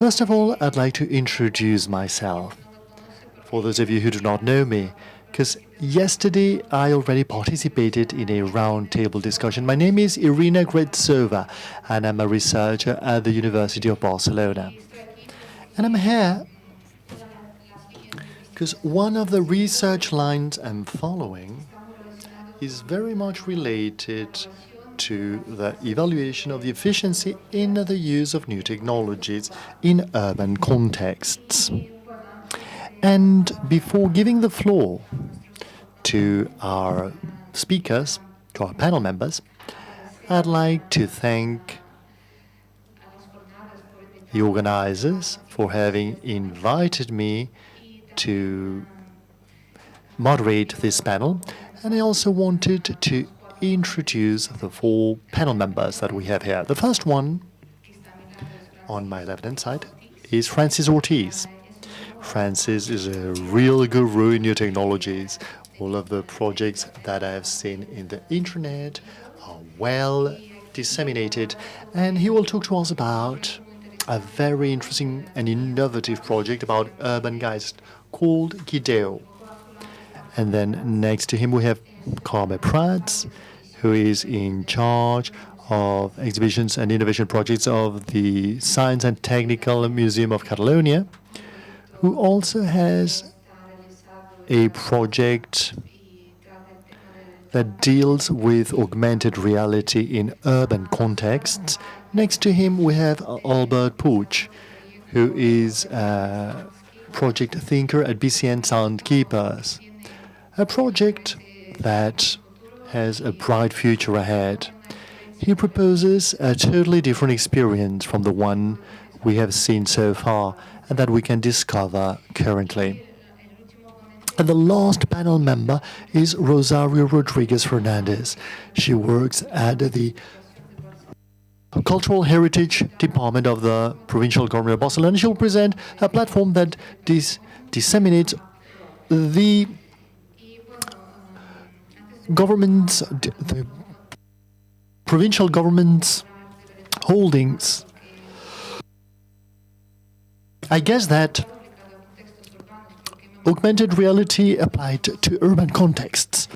First of all, I'd like to introduce myself, for those of you who do not know me, because yesterday I already participated in a roundtable discussion. My name is Irina Grevtsova, and I'm a researcher at the University of Barcelona. And I'm here because one of the research lines I'm following is very much related to the evaluation of the efficiency in the use of new technologies in urban contexts. And before giving the floor to our speakers, to our panel members, I'd like to thank the organizers for having invited me to moderate this panel. And I also wanted to introduce the 4 panel members that we have here. The first one, on my left-hand side, is Francis Ortiz. Francis is a real guru in new technologies. All of the projects that I have seen in the internet are well disseminated, and he will talk to us about a very interesting and innovative project about urban guides called Guideo. And then next to him we have Carme Prats, who is in charge of exhibitions and innovation projects of the Science and Technical Museum of Catalonia, who also has a project that deals with augmented reality in urban contexts. Next to him we have Albert Puig, who is a project thinker at BCN Soundkeepers, a project that has a bright future ahead. He proposes a totally different experience from the one we have seen so far and that we can discover currently. And the last panel member is Rosario Rodriguez Fernández. She works at the Cultural Heritage Department of the Provincial Government of Barcelona. She'll present a platform that disseminates the provincial government's holdings. I guess that augmented reality applied to urban contexts.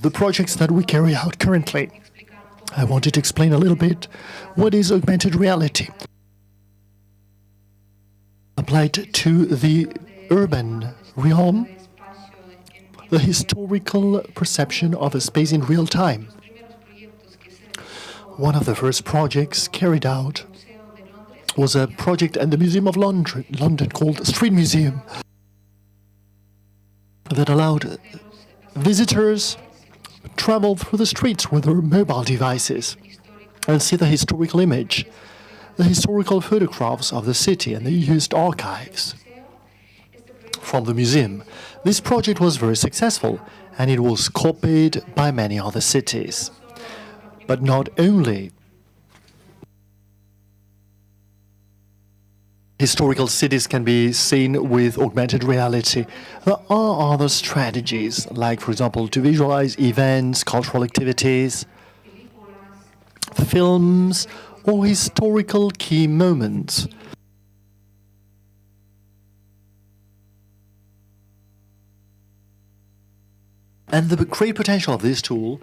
The projects that we carry out currently. I wanted to explain a little bit what is augmented reality applied to the urban realm, the historical perception of a space in real time. One of the first projects carried out was a project at the Museum of London called Street Museum that allowed visitors to travel through the streets with their mobile devices and see the historical image, the historical photographs of the city, and they used archives from the museum. This project was very successful, and it was copied by many other cities. But not only historical cities can be seen with augmented reality. There are other strategies, like, for example, to visualize events, cultural activities, films, or historical key moments. And the great potential of this tool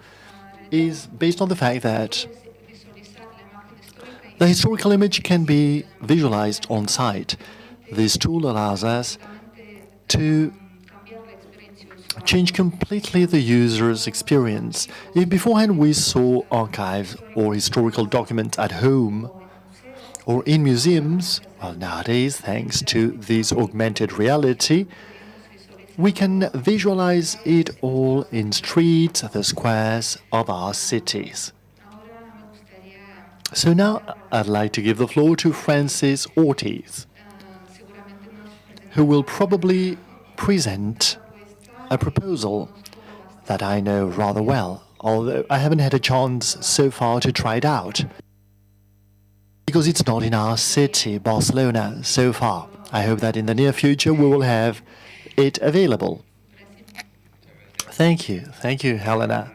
is based on the fact that the historical image can be visualized on site. This tool allows us to change completely the user's experience. If beforehand we saw archives or historical documents at home or in museums, well, nowadays, thanks to this augmented reality, we can visualize it all in streets, the squares of our cities. So now I'd like to give the floor to Francis Ortiz, who will probably present a proposal that I know rather well, although I haven't had a chance so far to try it out, because it's not in our city, Barcelona, so far. I hope that in the near future we will have it available. Thank you, Helena.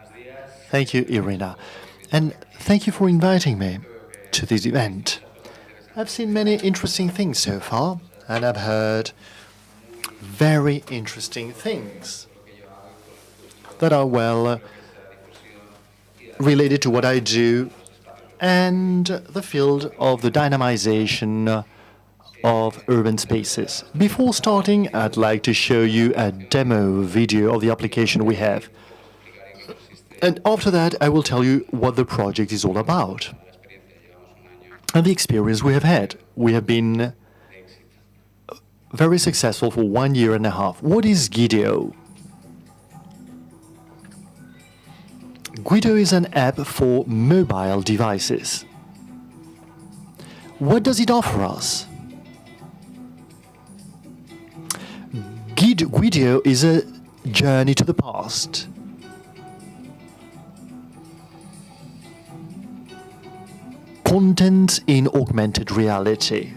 Thank you, Irina. And thank you for inviting me to this event. I've seen many interesting things so far, and I've heard very interesting things that are well related to what I do and the field of the dynamization of urban spaces. Before starting, I'd like to show you a demo video of the application we have. And after that, I will tell you what the project is all about and the experience we have had. We have been very successful for 1 year and a half. What is Guideo? Guideo is an app for mobile devices. What does it offer us? Guideo is a journey to the past. Content in augmented reality.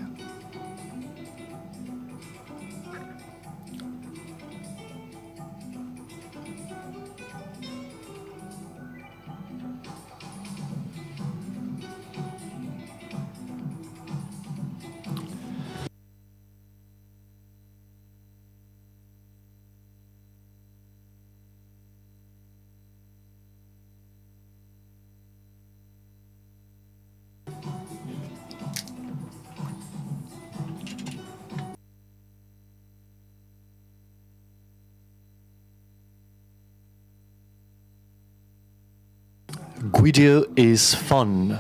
Guideo is fun.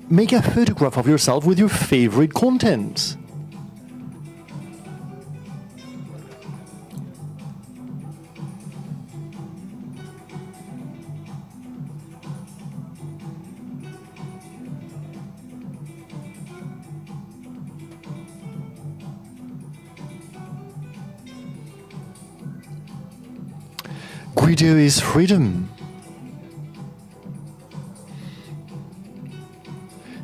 Make a photograph of yourself with your favorite content. Guideo is freedom.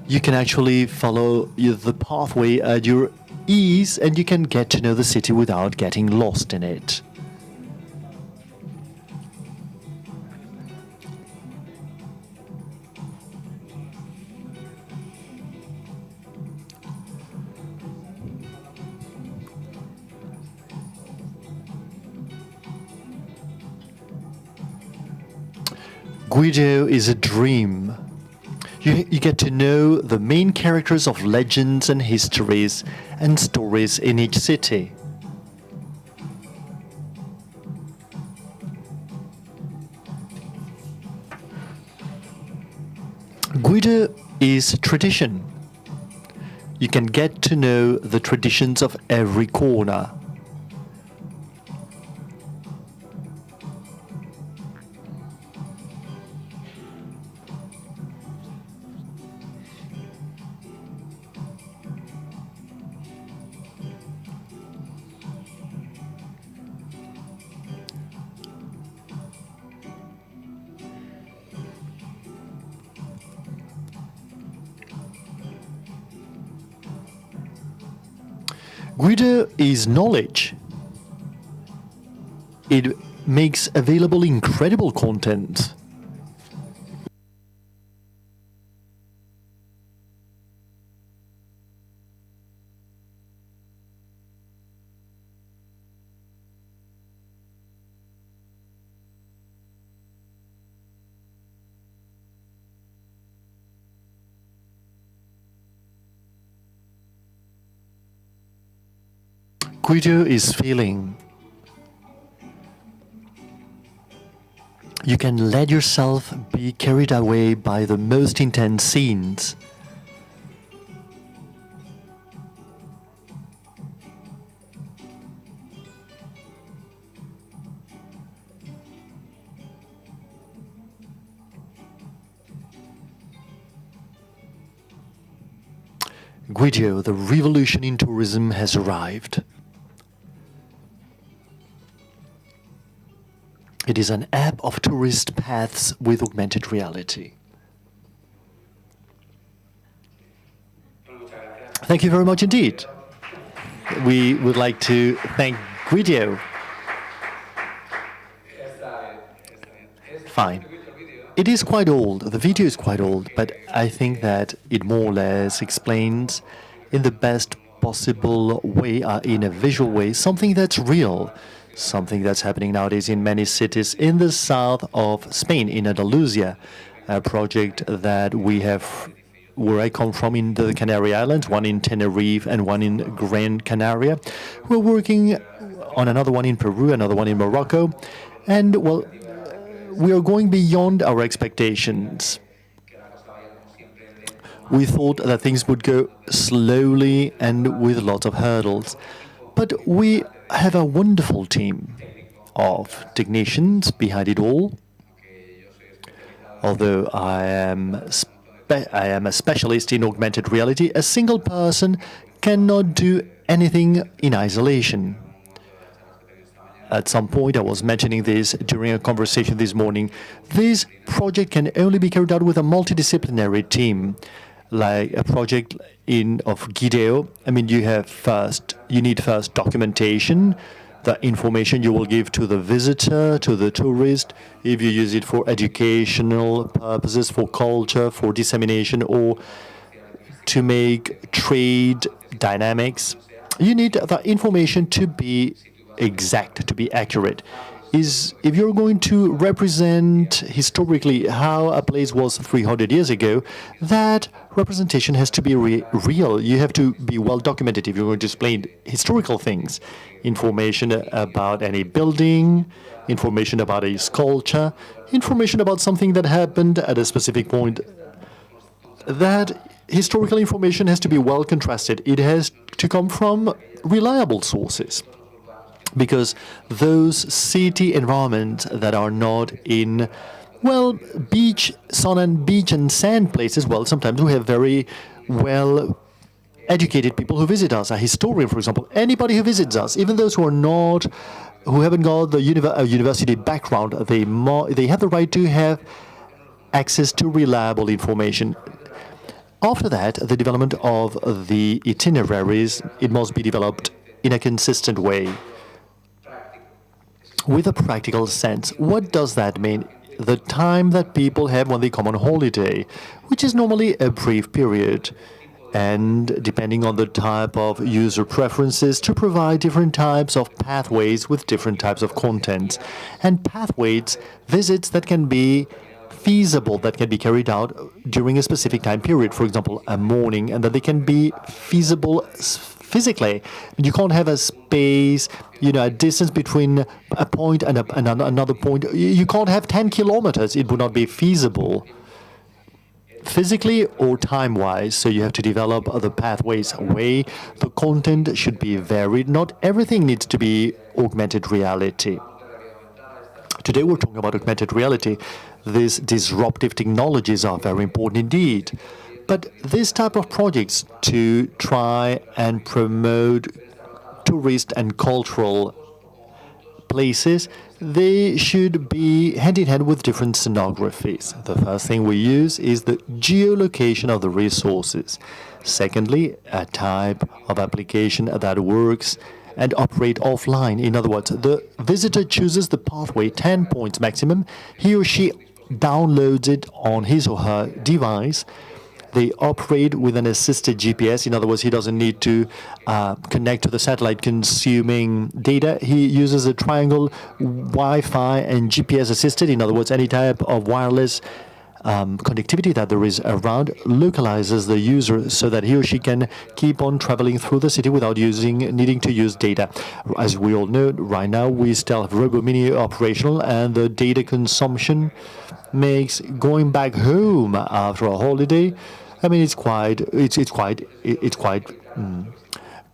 You can actually follow the pathway at your ease, and you can get to know the city without getting lost in it. Guideo is a dream. You get to know the main characters of legends and histories and stories in each city. Guideo is tradition. You can get to know the traditions of every corner. Guideo is knowledge. It makes available incredible content. Guideo is feeling. You can let yourself be carried away by the most intense scenes. Guideo, the revolution in tourism has arrived. It is an app of tourist paths with augmented reality. Thank you very much indeed. we would like to thank Guideo. Fine. It is quite old. The video is quite old, but I think that it more or less explains in the best possible way, in a visual way, something that's real, something that's happening nowadays in many cities in the south of Spain, in Andalusia, a project that we have where I come from in the Canary Islands, one in Tenerife and one in Gran Canaria. We're working on another one in Peru, another one in Morocco, and, well, we are going beyond our expectations. We thought that things would go slowly and with lots of hurdles. But we have a wonderful team of technicians behind it all. Although I am a specialist in augmented reality, a single person cannot do anything in isolation. At some point, I was mentioning this during a conversation this morning, this project can only be carried out with a multidisciplinary team, like a project of Guideo. I mean, you need first documentation, the information you will give to the visitor, to the tourist, if you use it for educational purposes, for culture, for dissemination, or to make trade dynamics. You need the information to be exact, to be accurate. If you're going to represent historically how a place was 300 years ago, that representation has to be real. You have to be well documented if you're going to explain historical things, information about any building, information about a sculpture, information about something that happened at a specific point. That historical information has to be well contrasted. It has to come from reliable sources. Because those city environments that are not in, well, beach and sand places, well, sometimes we have very well educated people who visit us. A historian, for example, anybody who visits us, even those who haven't got the university background, they have the right to have access to reliable information. After that, the development of the itineraries, it must be developed in a consistent way, with a practical sense. What does that mean? The time that people have when they come on holiday, which is normally a brief period, and depending on the type of user preferences, to provide different types of pathways with different types of content. And pathways, visits that can be feasible, that can be carried out during a specific time period, for example, a morning, and that they can be feasible physically. You can't have a space, a distance between a point and another point. You can't have 10 kilometers. It would not be feasible physically or time-wise. So you have to develop the pathways way. The content should be varied. Not everything needs to be augmented reality. Today we're talking about augmented reality. These disruptive technologies are very important indeed. But this type of projects to try and promote tourist and cultural places, they should be hand-in-hand with different scenographies. The first thing we use is the geolocation of the resources. Secondly, a type of application that works and operate offline. In other words, the visitor chooses the pathway, 10 points maximum. He or she downloads it on his or her device. They operate with an assisted GPS. In other words, he doesn't need to connect to the satellite consuming data. He uses a triangle, Wi-Fi and GPS assisted. In other words, any type of wireless connectivity that there is around localizes the user so that he or she can keep on traveling through the city without needing to use data. As we all know, right now we still have RoboMini operational, and the data consumption makes going back home after a holiday, I mean, it's quite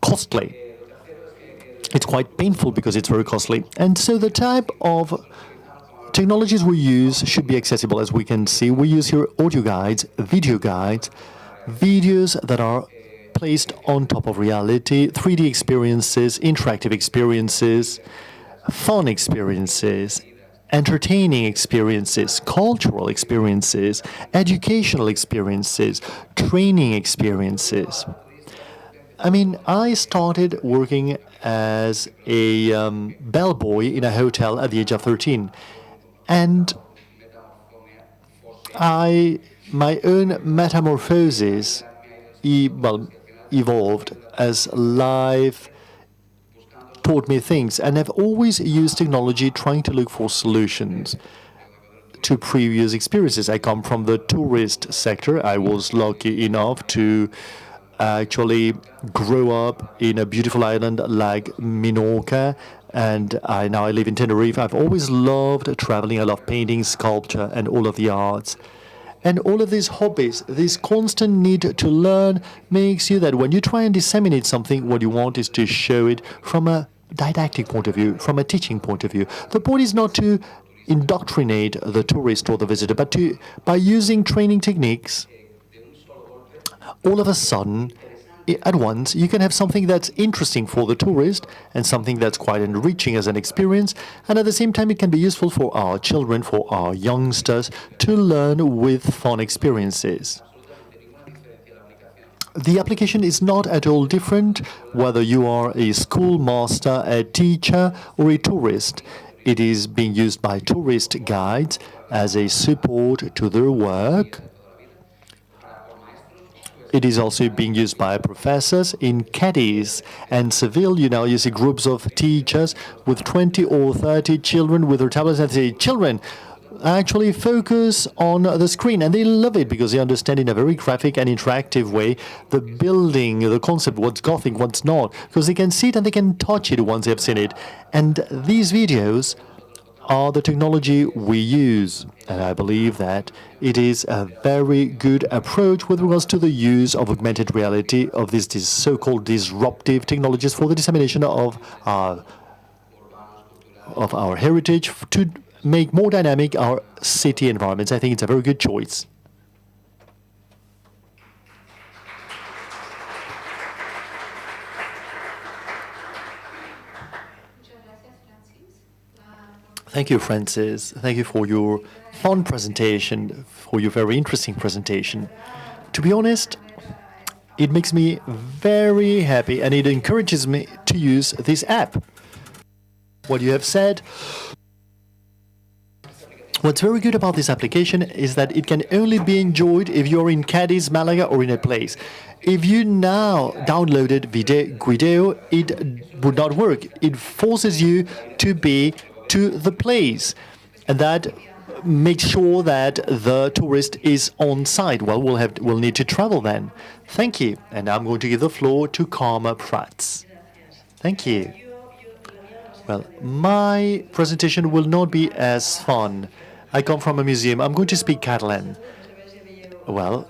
costly. It's quite painful because it's very costly. And so the type of technologies we use should be accessible. As we can see, we use here audio guides, video guides, videos that are placed on top of reality, 3D experiences, interactive experiences, fun experiences, entertaining experiences, cultural experiences, educational experiences, training experiences. I mean, I started working as a bellboy in a hotel at the age of 13. And my own metamorphosis evolved as life taught me things. And I've always used technology trying to look for solutions to previous experiences. I come from the tourist sector. I was lucky enough to actually grow up in a beautiful island like Minorca, and now I live in Tenerife. I've always loved traveling. I love painting, sculpture, and all of the arts. And all of these hobbies, this constant need to learn, makes you that when you try and disseminate something, what you want is to show it from a didactic point of view, from a teaching point of view. The point is not to indoctrinate the tourist or the visitor, but by using training techniques, all of a sudden, at once, you can have something that's interesting for the tourist and something that's quite enriching as an experience, and at the same time it can be useful for our children, for our youngsters, to learn with fun experiences. The application is not at all different whether you are a schoolmaster, a teacher, or a tourist. It is being used by tourist guides as a support to their work. It is also being used by professors in Cadiz and Seville. You see groups of teachers with 20 or 30 children with their tablets and say, children, actually focus on the screen. And they love it because they understand in a very graphic and interactive way the building, the concept, what's Gothic, what's not, because they can see it and they can touch it once they have seen it. And these videos are the technology we use. And I believe that it is a very good approach with regards to the use of augmented reality, of these so-called disruptive technologies for the dissemination of our heritage, to make more dynamic our city environments. I think it's a very good choice. Thank you, Francis. Thank you for your fun presentation, for your very interesting presentation. To be honest, it makes me very happy and it encourages me to use this app. What you have said, what's very good about this application is that it can only be enjoyed if you're in Cadiz, Malaga, or in a place. If you now downloaded Guideo, it would not work. It forces you to be to the place, and that makes sure that the tourist is on site. Well, we'll need to travel then. Thank you. And I'm going to give the floor to Carme Prats. Thank you. Well, my presentation will not be as fun. I come from a museum. I'm going to speak Catalan. Well,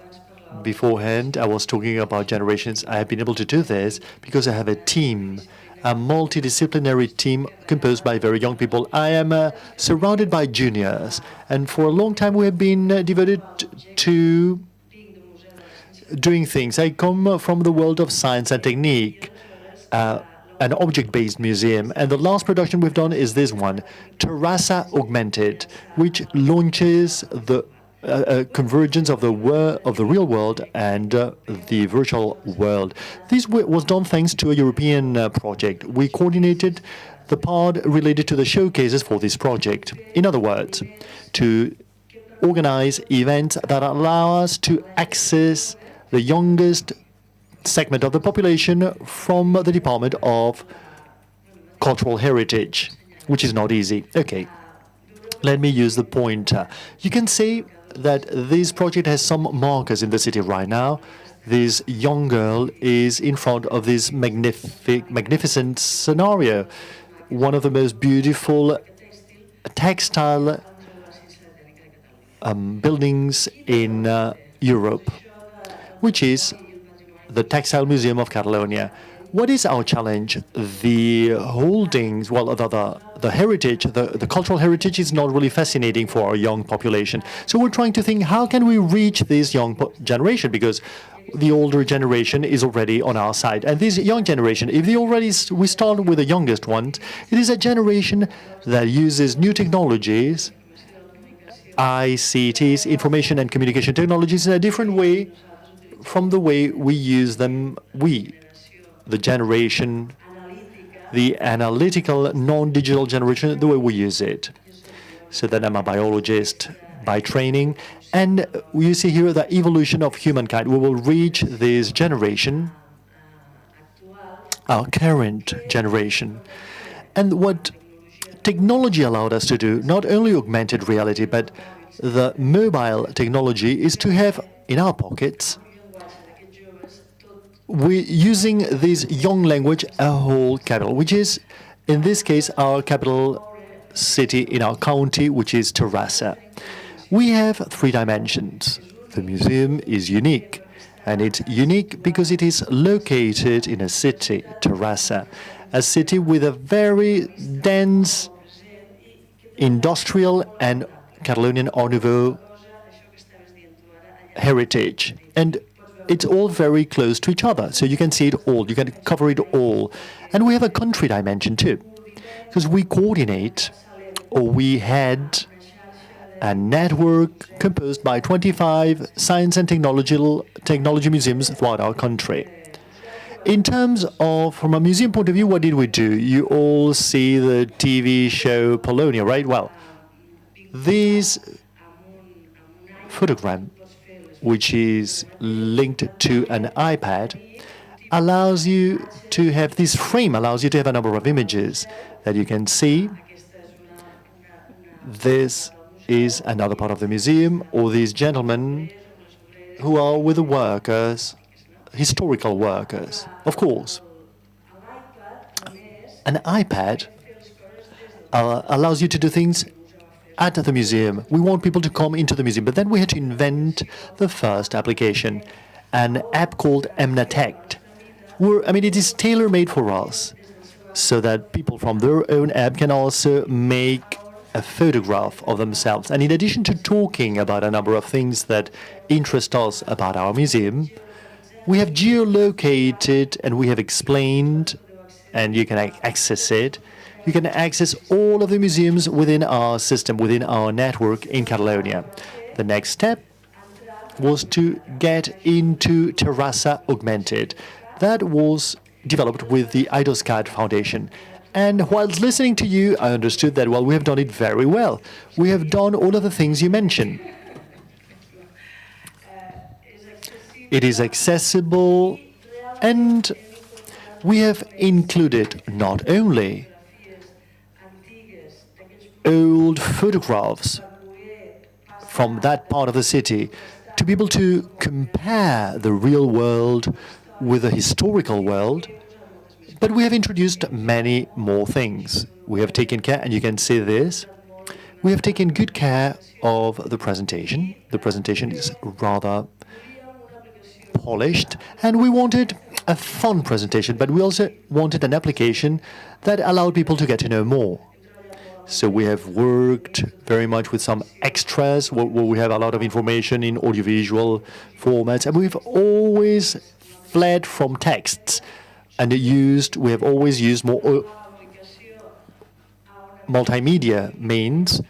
beforehand, I was talking about generations. I have been able to do this because I have a team, a multidisciplinary team composed by very young people. I am surrounded by juniors, and for a long time we have been devoted to doing things. I come from the world of science and technique, an object-based museum, and the last production we've done is this one, Terrassa Augmented, which launches the convergence of the real world and the virtual world. This was done thanks to a European project. We coordinated the part related to the showcases for this project. In other words, to organize events that allow us to access the youngest segment of the population from the Department of Cultural Heritage, which is not easy. Okay, let me use the pointer. You can say that this project has some markers in the city right now. This young girl is in front of this magnificent scenario, one of the most beautiful textile buildings in Europe, which is the Textile Museum of Catalonia. What is our challenge? The holdings, well, the heritage, the cultural heritage is not really fascinating for our young population. So we're trying to think, how can we reach this young generation? Because the older generation is already on our side. And this young generation, if we start with the youngest ones, it is a generation that uses new technologies, ICTs, information and communication technologies, in a different way from the way we use them, the generation, the analytical, non-digital generation, the way we use it. So that I'm a biologist by training, and you see here the evolution of humankind. We will reach this generation, our current generation. And what technology allowed us to do, not only augmented reality, but the mobile technology, is to have in our pockets, we're using this young language, a whole capital, which is, in this case, our capital city in our county, which is Terrassa. We have 3 dimensions. The museum is unique, and it's unique because it is located in a city, Terrassa, a city with a very dense industrial and Catalonian Art Nouveau heritage. And it's all very close to each other, so you can see it all, you can cover it all. And we have a country dimension too, because we coordinate, or we had a network composed by 25 science and technology museums throughout our country. In terms of, from a museum point of view, what did we do? You all see the TV show Polonia, right? Well, this photogram, which is linked to an iPad, allows you to have this frame, allows you to have a number of images that you can see. This is another part of the museum, or these gentlemen who are with the workers, historical workers, of course. An iPad allows you to do things at the museum. We want people to come into the museum, but then we had to invent the first application, an app called MNACTEC. It is tailor-made for us, so that people from their own app can also make a photograph of themselves. And in addition to talking about a number of things that interest us about our museum, we have geolocated and we have explained, and you can access it. You can access all of the museums within our system, within our network in Catalonia. The next step was to get into Terrassa Augmented. That was developed with the IDOSCAD Foundation. And whilst listening to you, I understood that, well, we have done it very well. We have done all of the things you mentioned. It is accessible, and we have included not only old photographs from that part of the city to be able to compare the real world with the historical world, but we have introduced many more things. We have taken care, and you can see this, we have taken good care of the presentation. The presentation is rather polished, and we wanted a fun presentation, but we also wanted an application that allowed people to get to know more. So we have worked very much with some extras, where we have a lot of information in audiovisual formats, and we've always fled from texts, and we have always used more multimedia means.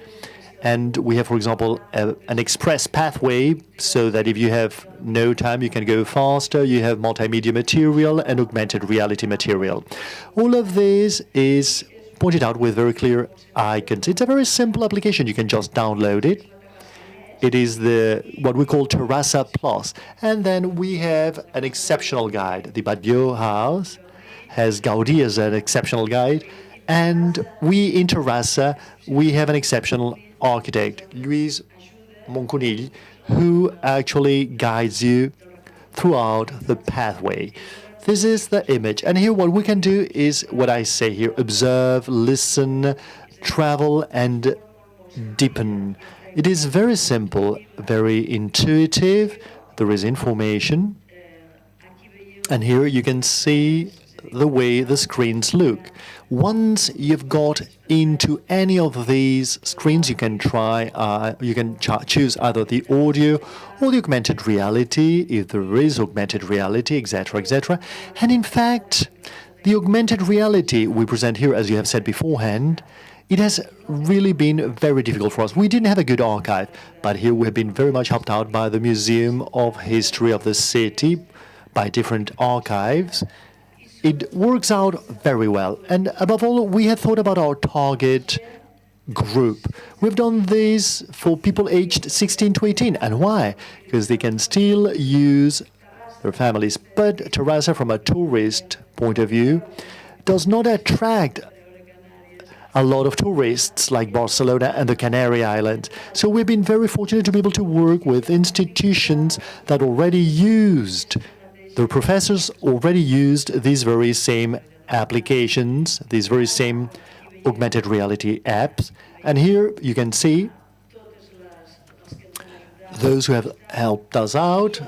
And we have, for example, an express pathway, so that if you have no time, you can go faster. You have multimedia material and augmented reality material. All of this is pointed out with very clear icons. It's a very simple application. You can just download it. It is what we call Terrassa Plus. And then we have an exceptional guide. The Badio House has Gaudí as an exceptional guide. And we in Terrassa, we have an exceptional architect, Luis Monconill, who actually guides you throughout the pathway. This is the image. And here what we can do is what I say here: observe, listen, travel, and deepen. It is very simple, very intuitive. There is information. And here you can see the way the screens look. Once you've got into any of these screens, you can choose either the audio or the augmented reality, if there is augmented reality, etc., etc. And in fact, the augmented reality we present here, as you have said beforehand, it has really been very difficult for us. We didn't have a good archive, but here we have been very much helped out by the Museum of History of the City, by different archives. it works out very well. And above all, we had thought about our target group. We've done this for people aged 16 to 18. And why? Because they can still use their families. But Terrassa, from a tourist point of view, does not attract a lot of tourists like Barcelona and the Canary Islands. So we've been very fortunate to be able to work with institutions that already used, the professors already used these very same applications, these very same augmented reality apps. And here you can see those who have helped us out.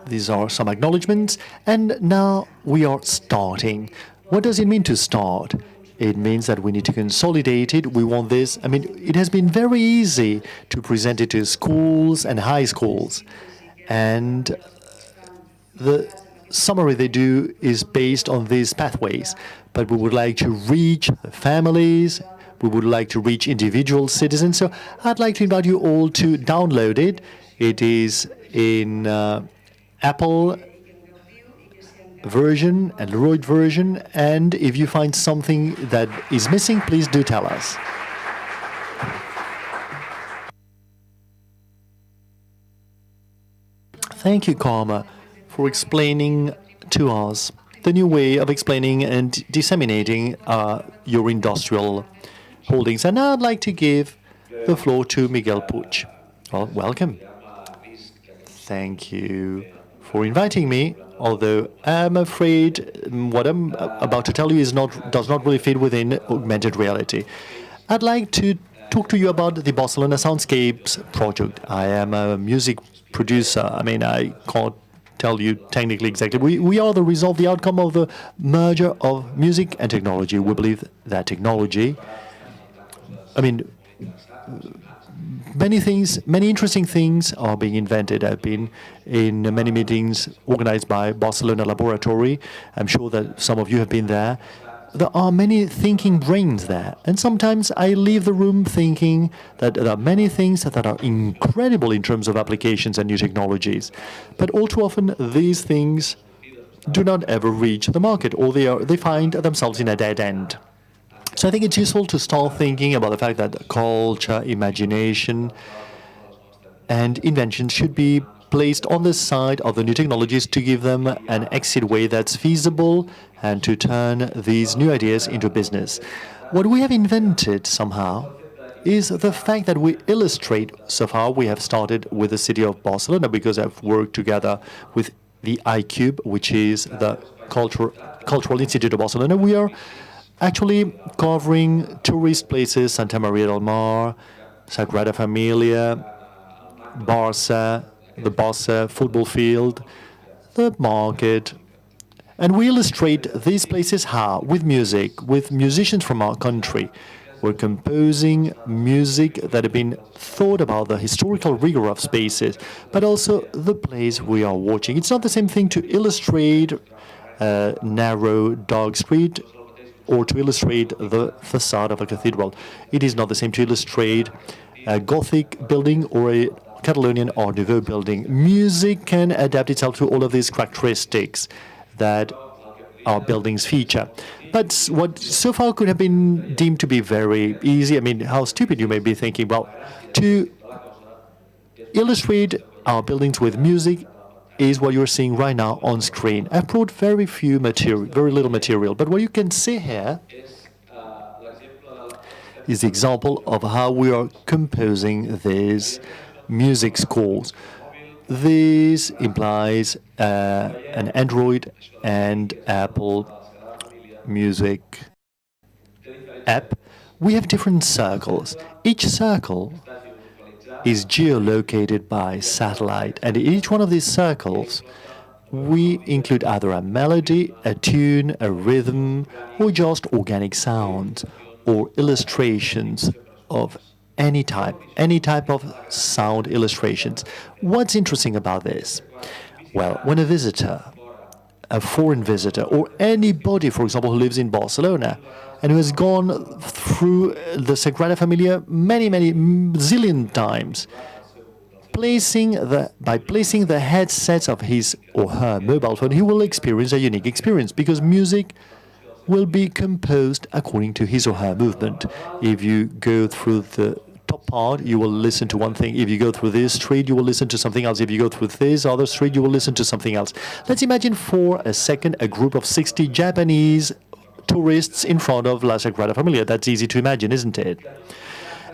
These are some acknowledgements. And now we are starting. What does it mean to start? It means that we need to consolidate it. We want this. I mean, it has been very easy to present it to schools and high schools. And the summary they do is based on these pathways. But we would like to reach the families. We would like to reach individual citizens. So I'd like to invite you all to download it. It is in Apple version, Android version. And if you find something that is missing, please do tell us. Thank you, Carme, for explaining to us the new way of explaining and disseminating your industrial holdings. And now I'd like to give the floor to Miguel Puig. Well, welcome. Thank you for inviting me, although I'm afraid what I'm about to tell you does not really fit within augmented reality. I'd like to talk to you about the Barcelona Soundscapes project. I am a music producer. I mean, I can't tell you technically exactly. We are the result, the outcome of the merger of music and technology. We believe that technology, I mean, many interesting things are being invented. I've been in many meetings organized by Barcelona Laboratory. I'm sure that some of you have been there. There are many thinking brains there. And sometimes I leave the room thinking that there are many things that are incredible in terms of applications and new technologies. But all too often, these things do not ever reach the market, or they find themselves in a dead end. So I think it's useful to start thinking about the fact that culture, imagination, and invention should be placed on the side of the new technologies to give them an exit way that's feasible and to turn these new ideas into business. What we have invented somehow is the fact that we illustrate. So far, we have started with the city of Barcelona because I've worked together with the iCube, which is the Cultural Institute of Barcelona. We are actually covering tourist places, Santa Maria del Mar, Sagrada Familia, Barça, the Barça football field, the market. And we illustrate these places how? With music, with musicians from our country. We're composing music that have been thought about the historical rigor of spaces, but also the place we are watching. It's not the same thing to illustrate a narrow, dark street or to illustrate the facade of a cathedral. It is not the same to illustrate a Gothic building or a Catalonian Art Nouveau building. Music can adapt itself to all of these characteristics that our buildings feature. But what so far could have been deemed to be very easy, I mean, how stupid you may be thinking, well, to illustrate our buildings with music is what you're seeing right now on screen. I've brought very little material, but what you can see here is the example of how we are composing these music scores. This implies an Android and Apple Music app. We have different circles. Each circle is geolocated by satellite, and in each one of these circles we include either a melody, a tune, a rhythm, or just organic sounds or illustrations of any type of sound illustrations. What's interesting about this? Well, when a visitor, a foreign visitor, or anybody, for example, who lives in Barcelona and who has gone through the Sagrada Familia many zillion times, placing the headsets of his or her mobile phone, he will experience a unique experience because music will be composed according to his or her movement. If you go through the top part, you will listen to one thing. If you go through this street, you will listen to something else. If you go through this other street, you will listen to something else. Let's imagine for a second a group of 60 Japanese tourists in front of La Sagrada Familia. That's easy to imagine, isn't it?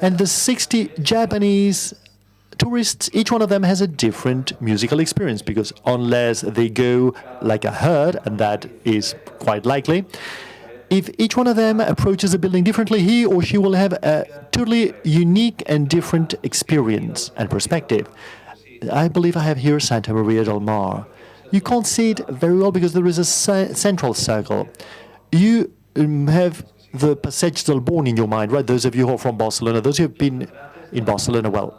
And the 60 Japanese tourists, each one of them has a different musical experience because unless they go like a herd, and that is quite likely, if each one of them approaches a building differently, he or she will have a totally unique and different experience and perspective. I believe I have here Santa Maria del Mar. You can't see it very well because there is a central circle. You have the Passeig del Born in your mind, right? Those of you who are from Barcelona, those who have been in Barcelona, well,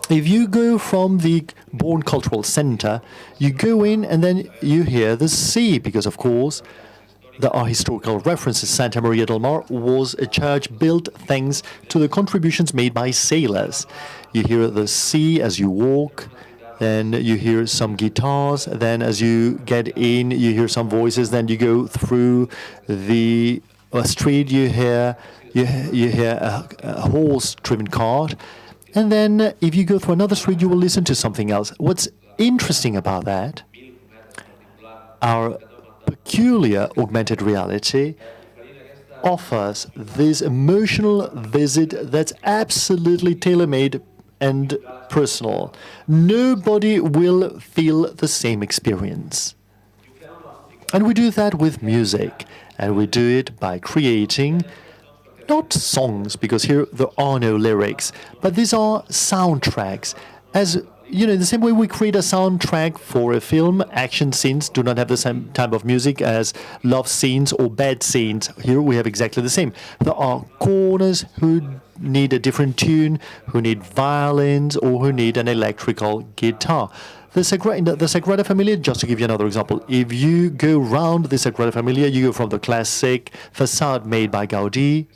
if you go from the Born Cultural Center, you go in and then you hear the sea because, of course, there are historical references. Santa Maria del Mar was a church built thanks to the contributions made by sailors. You hear the sea as you walk, then you hear some guitars, then as you get in, you hear some voices, then you go through the street, you hear a horse-driven cart, and then if you go through another street, you will listen to something else. What's interesting about that, our peculiar augmented reality offers this emotional visit that's absolutely tailor-made and personal. Nobody will feel the same experience. And we do that with music, and we do it by creating not songs, because here there are no lyrics, but these are soundtracks. As you know, in the same way we create a soundtrack for a film, action scenes do not have the same type of music as love scenes or bad scenes. Here we have exactly the same. There are corners who need a different tune, who need violins, or who need an electrical guitar. The Sagrada Familia, just to give you another example, if you go round the Sagrada Familia, you go from the classic facade made by Gaudí.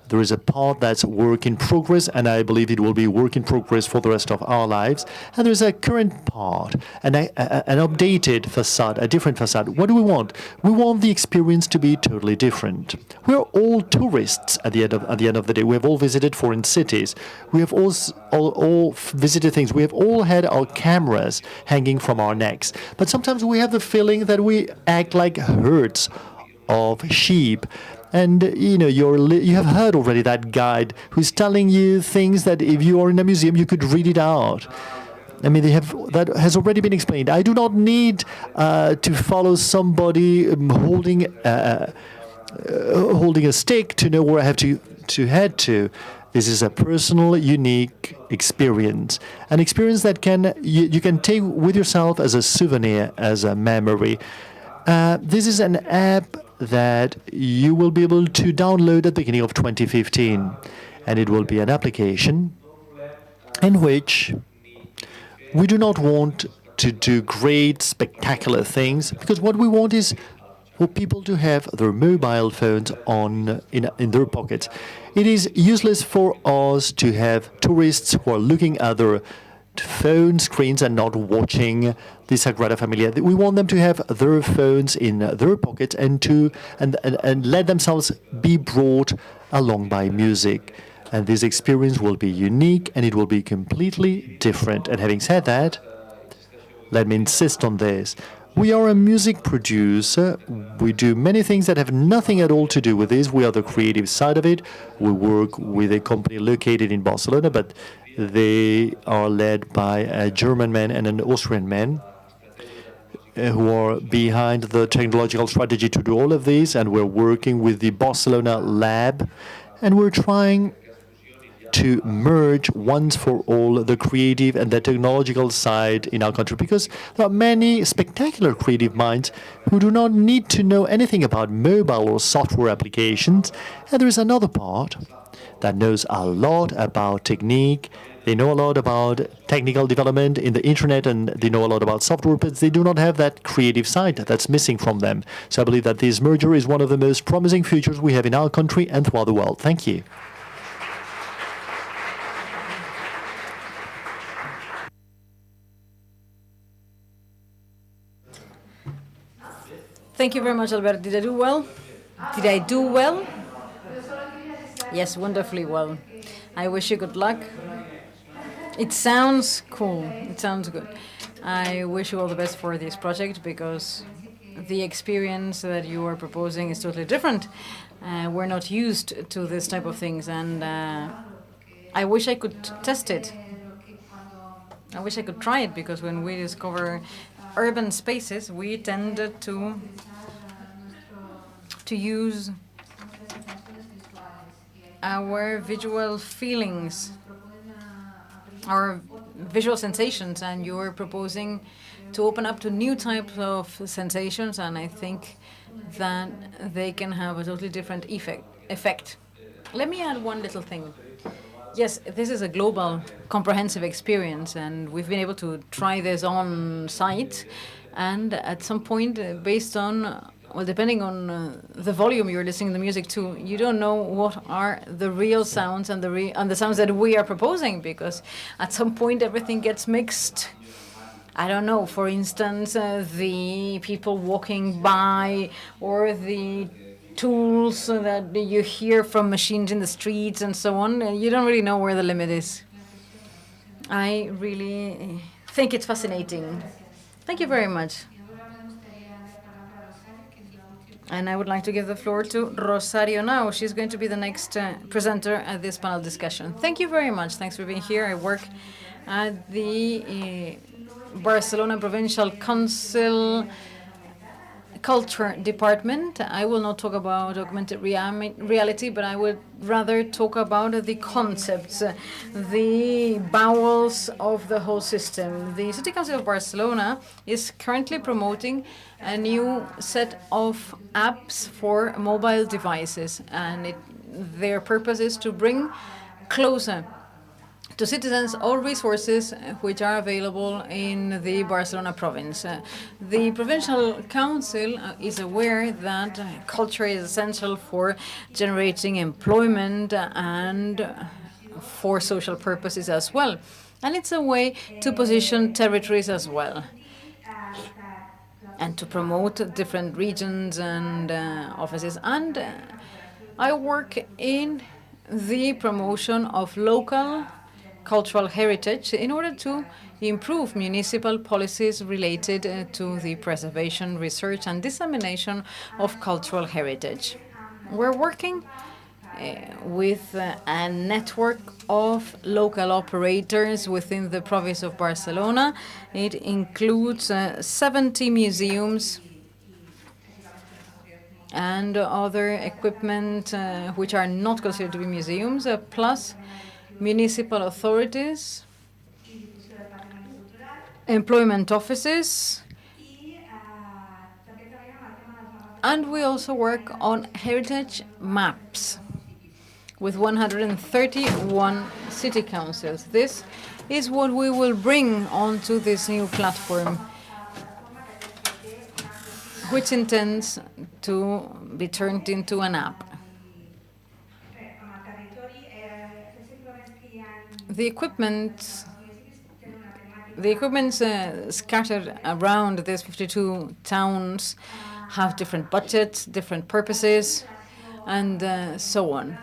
There is a part that's work in progress, and I believe it will be work in progress for the rest of our lives. And there's a current part, an updated facade, a different facade. What do we want? We want the experience to be totally different. We're all tourists at the end of the day. We have all visited foreign cities. We have all visited things. We have all had our cameras hanging from our necks. But sometimes we have the feeling that we act like herds of sheep. And you know, you have heard already that guide who's telling you things that if you are in a museum, you could read it out. I mean, that has already been explained. I do not need to follow somebody holding a stick to know where I have to head to. This is a personal, unique experience, an experience that you can take with yourself as a souvenir, as a memory. This is an app that you will be able to download at the beginning of 2015. And it will be an application in which we do not want to do great, spectacular things, because what we want is for people to have their mobile phones in their pockets. It is useless for us to have tourists who are looking at their phone screens and not watching the Sagrada Familia. We want them to have their phones in their pockets and let themselves be brought along by music. And this experience will be unique and it will be completely different. And having said that, let me insist on this. We are a music producer. We do many things that have nothing at all to do with this. We are the creative side of it. We work with a company located in Barcelona, but they are led by a German man and an Austrian man who are behind the technological strategy to do all of this, and we're working with the Barcelona lab, and we're trying to merge once for all the creative and the technological side in our country, because there are many spectacular creative minds who do not need to know anything about mobile or software applications, and there is another part that knows a lot about technique. They know a lot about technical development in the internet, and they know a lot about software, but they do not have that creative side that's missing from them. So I believe that this merger is one of the most promising futures we have in our country and throughout the world. Thank you. Thank you very much, Albert. Did I do well? Did I do well? Yes, wonderfully well. I wish you good luck. It sounds cool. It sounds good. I wish you all the best for this project because the experience that you are proposing is totally different. We're not used to this type of things, and I wish I could test it. I wish I could try it, because when we discover urban spaces, we tend to use our visual feelings, our visual sensations, and you're proposing to open up to new types of sensations, and I think that they can have a totally different effect. Let me add one little thing. Yes, this is a global, comprehensive experience, and we've been able to try this on site, and at some point, based on, well, depending on the volume you're listening to the music to, you don't know what are the real sounds and the sounds that we are proposing, because at some point everything gets mixed. I don't know, for instance, the people walking by, or the tools that you hear from machines in the streets and so on. You don't really know where the limit is. I really think it's fascinating. Thank you very much. And I would like to give the floor to Rosario now. She's going to be the next presenter at this panel discussion. Thank you very much. Thanks for being here. I work at the Barcelona Provincial Council Culture Department. I will not talk about augmented reality, but I would rather talk about the concepts, the bowels of the whole system. The City Council of Barcelona is currently promoting a new set of apps for mobile devices, and their purpose is to bring closer to citizens all resources which are available in the Barcelona province. The Provincial Council is aware that culture is essential for generating employment and for social purposes as well. And it's a way to position territories as well, and to promote different regions and offices. And I work in the promotion of local cultural heritage in order to improve municipal policies related to the preservation, research, and dissemination of cultural heritage. We're working with a network of local operators within the province of Barcelona. It includes 70 museums and other equipment which are not considered to be museums, plus municipal authorities, employment offices, and we also work on heritage maps with 131 city councils. This is what we will bring onto this new platform, which intends to be turned into an app. The equipment scattered around these 52 towns have different budgets, different purposes, and so on.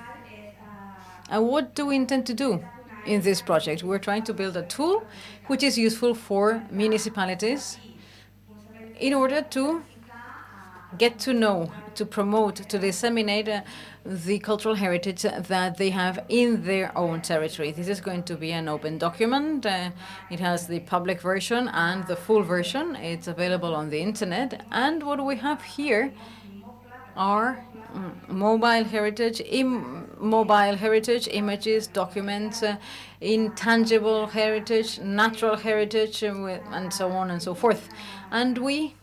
And what do we intend to do in this project? We're trying to build a tool which is useful for municipalities in order to get to know, to promote, to disseminate the cultural heritage that they have in their own territory. This is going to be an open document. It has the public version and the full version. It's available on the internet. And what we have here are mobile heritage images, documents, intangible heritage, natural heritage, and so on and so forth. And we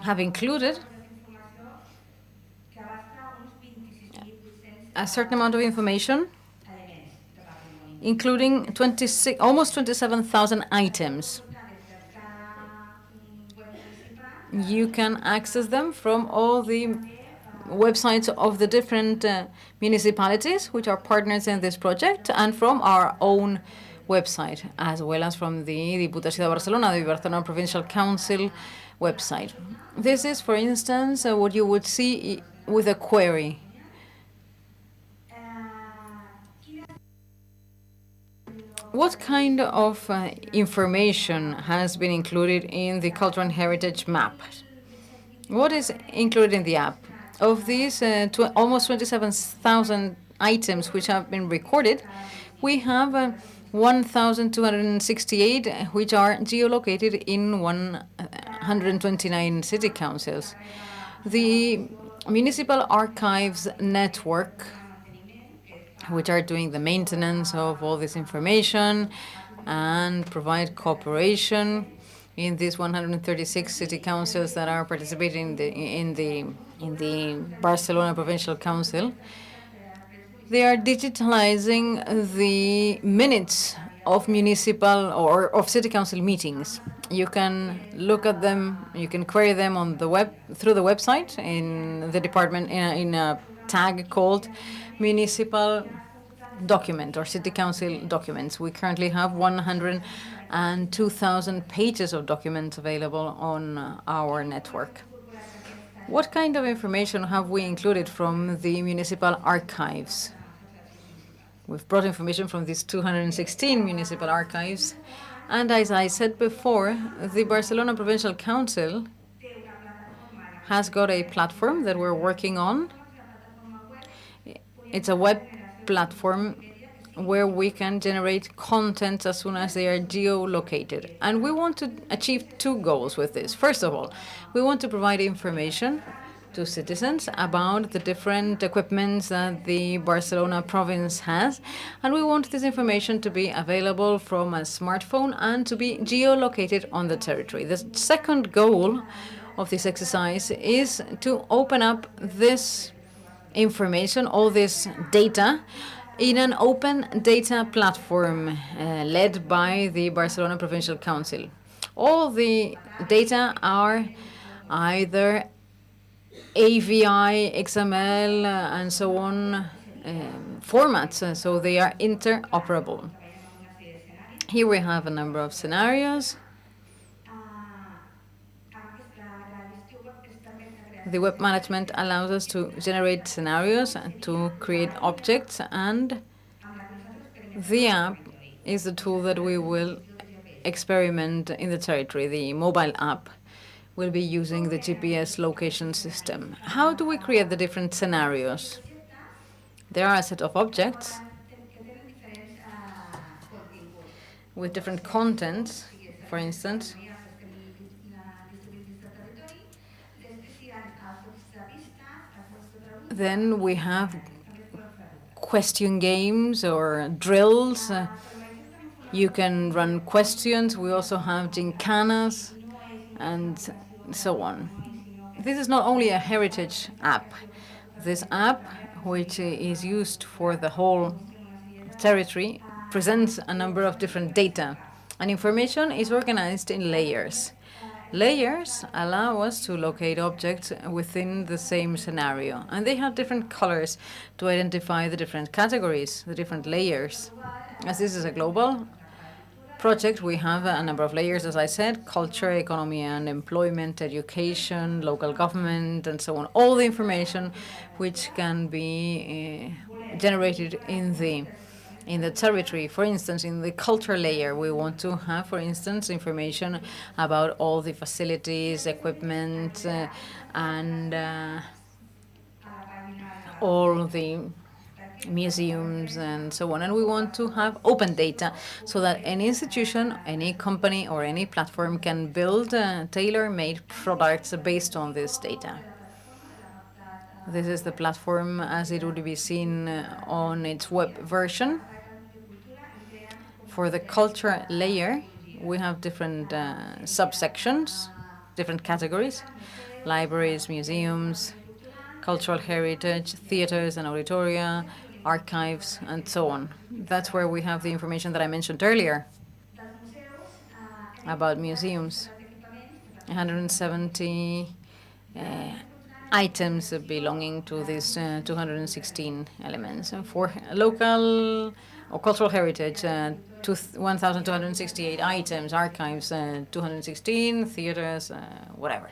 have included a certain amount of information, including almost 27,000 items. You can access them from all the websites of the different municipalities which are partners in this project, and from our own website, as well as from the Diputació de Barcelona, the Barcelona Provincial Council website. This is, for instance, what you would see with a query. What kind of information has been included in the Cultural and Heritage Map? What is included in the app? Of these almost 27,000 items which have been recorded, we have 1,268 which are geolocated in 129 city councils. The Municipal Archives Network, which are doing the maintenance of all this information and provide cooperation in these 136 city councils that are participating in the Barcelona Provincial Council. They are digitalizing the minutes of municipal or of city council meetings. You can look at them, you can query them on the web through the website in the department in a tag called Municipal Document or City Council Documents. We currently have 102,000 pages of documents available on our network. What kind of information have we included from the municipal archives? We've brought information from these 216 municipal archives. And as I said before, the Barcelona Provincial Council has got a platform that we're working on. It's a web platform where we can generate content as soon as they are geolocated. And we want to achieve two goals with this. First of all, we want to provide information to citizens about the different equipments that the Barcelona province has, and we want this information to be available from a smartphone and to be geolocated on the territory. The second goal of this exercise is to open up this information, all this data, in an open data platform led by the Barcelona Provincial Council. All the data are either AVI, XML, and so on formats, so they are interoperable. Here we have a number of scenarios. The web management allows us to generate scenarios and to create objects, and the app is the tool that we will experiment in the territory. The mobile app will be using the GPS location system. How do we create the different scenarios? There are a set of objects with different contents, for instance. Then we have question games or drills. You can run questions. We also have gincanas and so on. This is not only a heritage app. This app, which is used for the whole territory, presents a number of different data, and information is organized in layers. Layers allow us to locate objects within the same scenario, and they have different colors to identify the different categories, the different layers. As this is a global project, we have a number of layers, as I said: culture, economy and employment, education, local government, and so on. All the information which can be generated in the territory. For instance, in the culture layer, we want to have, for instance, information about all the facilities, equipment, and all the museums and so on. And we want to have open data so that any institution, any company, or any platform can build tailor-made products based on this data. This is the platform as it would be seen on its web version. For the culture layer, we have different subsections, different categories: libraries, museums, cultural heritage, theaters and auditoria, archives, and so on. That's where we have the information that I mentioned earlier about museums. 170 items belonging to these 216 elements. And for local or cultural heritage, 1,268 items, archives, 216, theaters, whatever.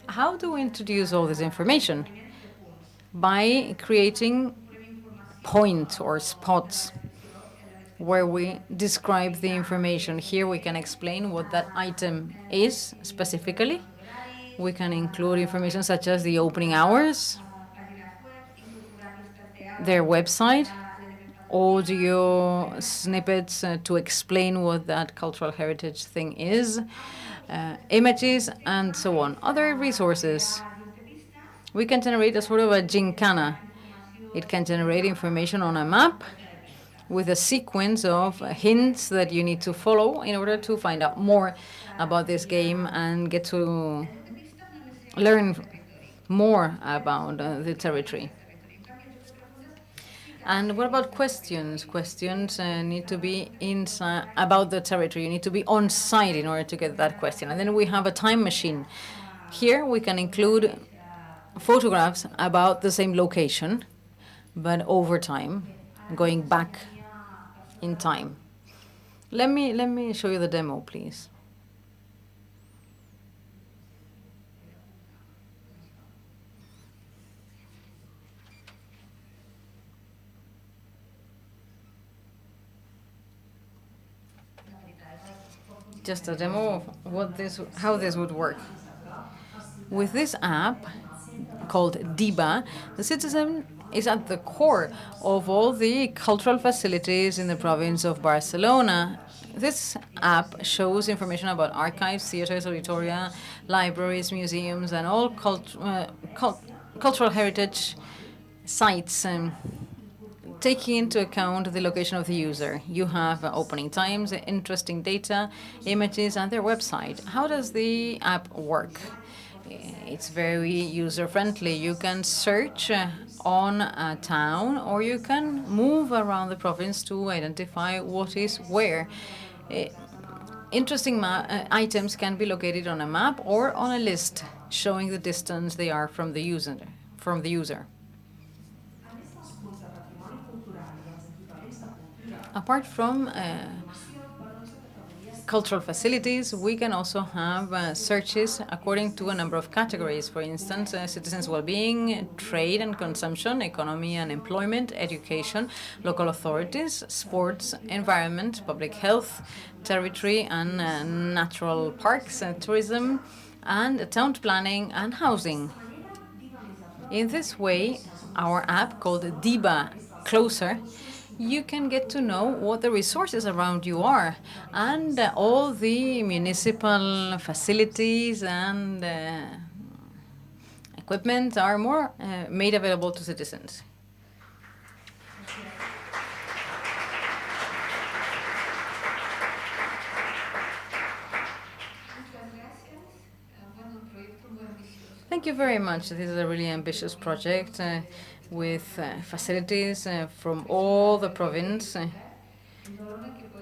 How do we introduce all this information? By creating points or spots where we describe the information. Here we can explain what that item is specifically. We can include information such as the opening hours, their website, audio snippets to explain what that cultural heritage thing is, images, and so on. Other resources. We can generate a sort of a gincana. It can generate information on a map with a sequence of hints that you need to follow in order to find out more about this game and get to learn more about the territory. And what about questions? Questions need to be inside about the territory. You need to be on site in order to get that question. And then we have a time machine. Here we can include photographs about the same location, but over time, going back in time. Let me show you the demo, please. Just a demo of how this would work. With this app called DIBA, the citizen is at the core of all the cultural facilities in the province of Barcelona. This app shows information about archives, theaters, auditoria, libraries, museums, and all cultural heritage sites, taking into account the location of the user. You have opening times, interesting data, images, and their website. How does the app work? It's very user-friendly. You can search on a town, or you can move around the province to identify what is where. Interesting items can be located on a map or on a list, showing the distance they are from the user. Apart from cultural facilities, we can also have searches according to a number of categories. For instance, citizens' well-being, trade and consumption, economy and employment, education, local authorities, sports, environment, public health, territory and natural parks, tourism, and town planning and housing. In this way, our app called DIBA Closer, you can get to know what the resources around you are, and all the municipal facilities and equipment are more made available to citizens. Thank you very much. This is a really ambitious project with facilities from all the province.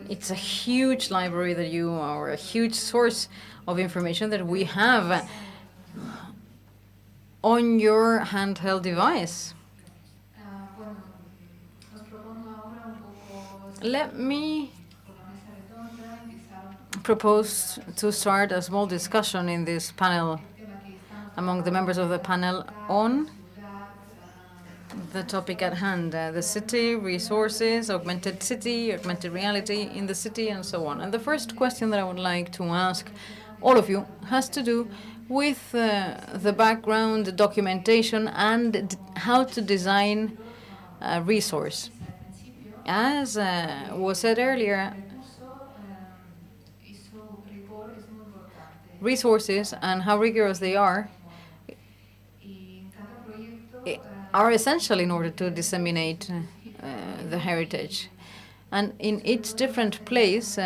It's a huge library that or a huge source of information that we have on your handheld device. Let me propose to start a small discussion in this panel among the members of the panel on the topic at hand, the city, resources, augmented city, augmented reality in the city, and so on. And the first question that I would like to ask all of you has to do with the background, the documentation, and how to design a resource. As was said earlier, resources and how rigorous they are essential in order to disseminate the heritage. And in each different place,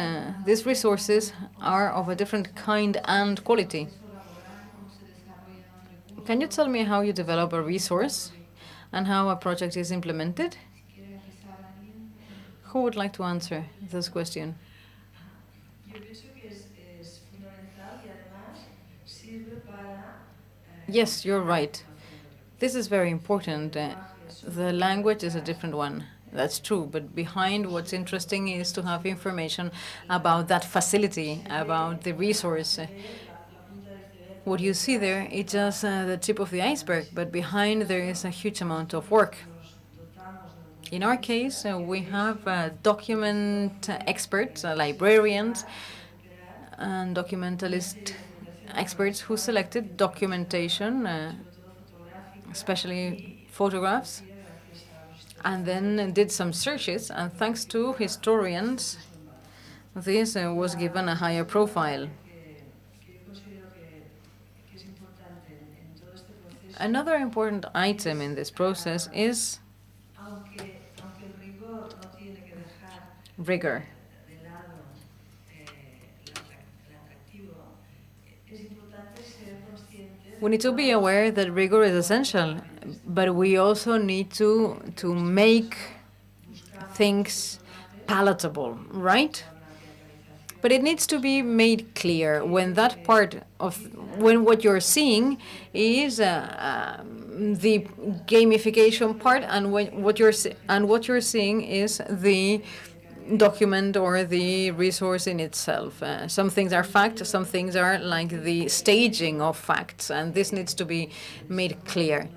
these resources are of a different kind and quality. Can you tell me how you develop a resource and how a project is implemented? Who would like to answer this question? Yes, you're right. This is very important. The language is a different one. That's true, but behind what's interesting is to have information about that facility, about the resource. What you see there is just the tip of the iceberg, but behind there is a huge amount of work. In our case, we have document experts, librarians, and documentalist experts who selected documentation, especially photographs, and then did some searches, and thanks to historians, this was given a higher profile. Another important item in this process is rigor. We need to be aware that rigor is essential, but we also need to make things palatable, right? But it needs to be made clear when that part of when what you're seeing is the gamification part, and what you're seeing is the document or the resource in itself. Some things are facts, some things are like the staging of facts, and this needs to be made clear.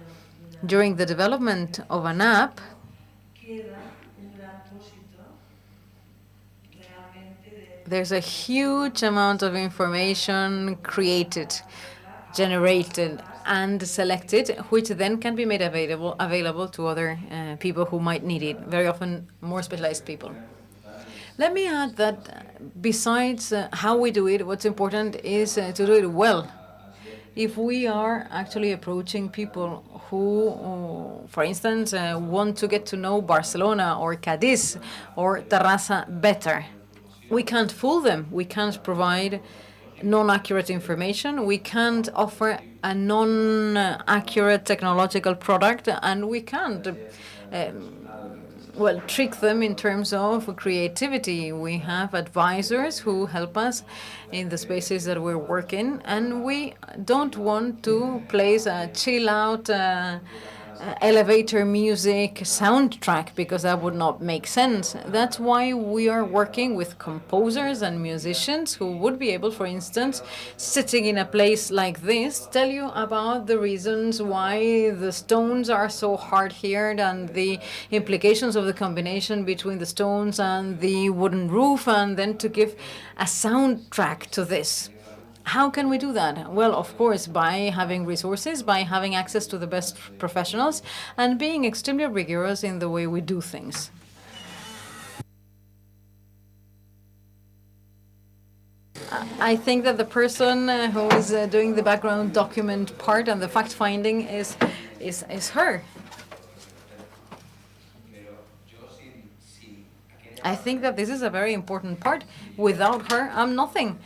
During the development of an app, there's a huge amount of information created, generated, and selected, which then can be made available to other people who might need it, very often more specialized people. Let me add that besides how we do it, what's important is to do it well. If we are actually approaching people who, for instance, want to get to know Barcelona or Cadiz or Terrassa better, we can't fool them. We can't provide non-accurate information. We can't offer a non-accurate technological product, and we can't trick them in terms of creativity. We have advisors who help us in the spaces that we're working, and we don't want to place a chill-out elevator music soundtrack, because that would not make sense. That's why we are working with composers and musicians who would be able, for instance, sitting in a place like this, tell you about the reasons why the stones are so hard here and the implications of the combination between the stones and the wooden roof, and then to give a soundtrack to this. How can we do that? Well, of course, by having resources, by having access to the best professionals, and being extremely rigorous in the way we do things. I think that the person who is doing the background document part and the fact-finding is her. I think that this is a very important part. Without her, I'm nothing.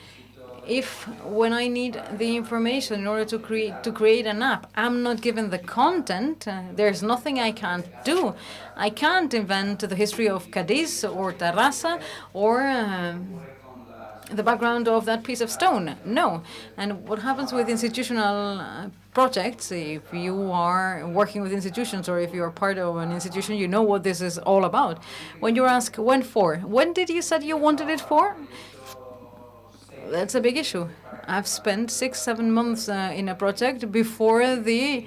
If when I need the information in order to create an app, I'm not given the content, there's nothing I can't do. I can't invent the history of Cadiz or Terrassa or the background of that piece of stone. No. And what happens with institutional projects, if you are working with institutions or if you're part of an institution, you know what this is all about. When you ask, when for? When did you said you wanted it for? That's a big issue. I've spent 6-7 months in a project before the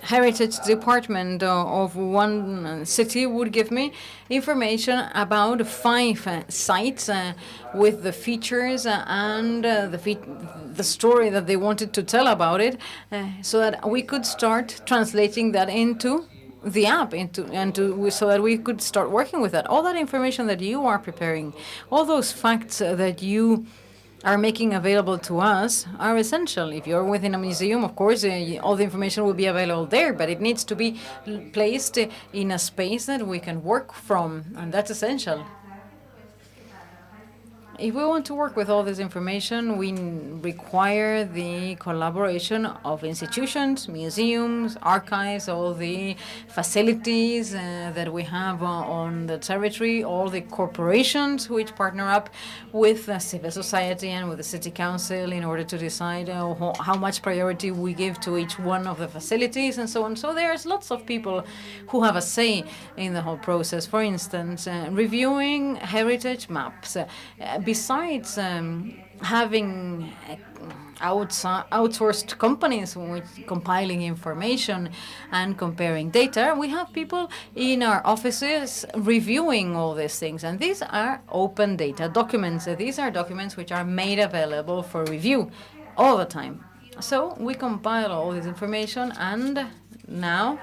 heritage department of one city would give me information about 5 sites with the features and the story that they wanted to tell about it, so that we could start translating that into the app so that we could start working with that. All that information that you are preparing, all those facts that you are making available to us are essential. If you're within a museum, of course, all the information will be available there, but it needs to be placed in a space that we can work from, and that's essential. If we want to work with all this information, we require the collaboration of institutions, museums, archives, all the facilities that we have on the territory, all the corporations which partner up with civil society and with the city council in order to decide how much priority we give to each one of the facilities and so on. So there's lots of people who have a say in the whole process. For instance, reviewing heritage maps. Besides having outsourced companies with compiling information and comparing data, we have people in our offices reviewing all these things. And these are open data documents. These are documents which are made available for review all the time. So we compile all this information, and now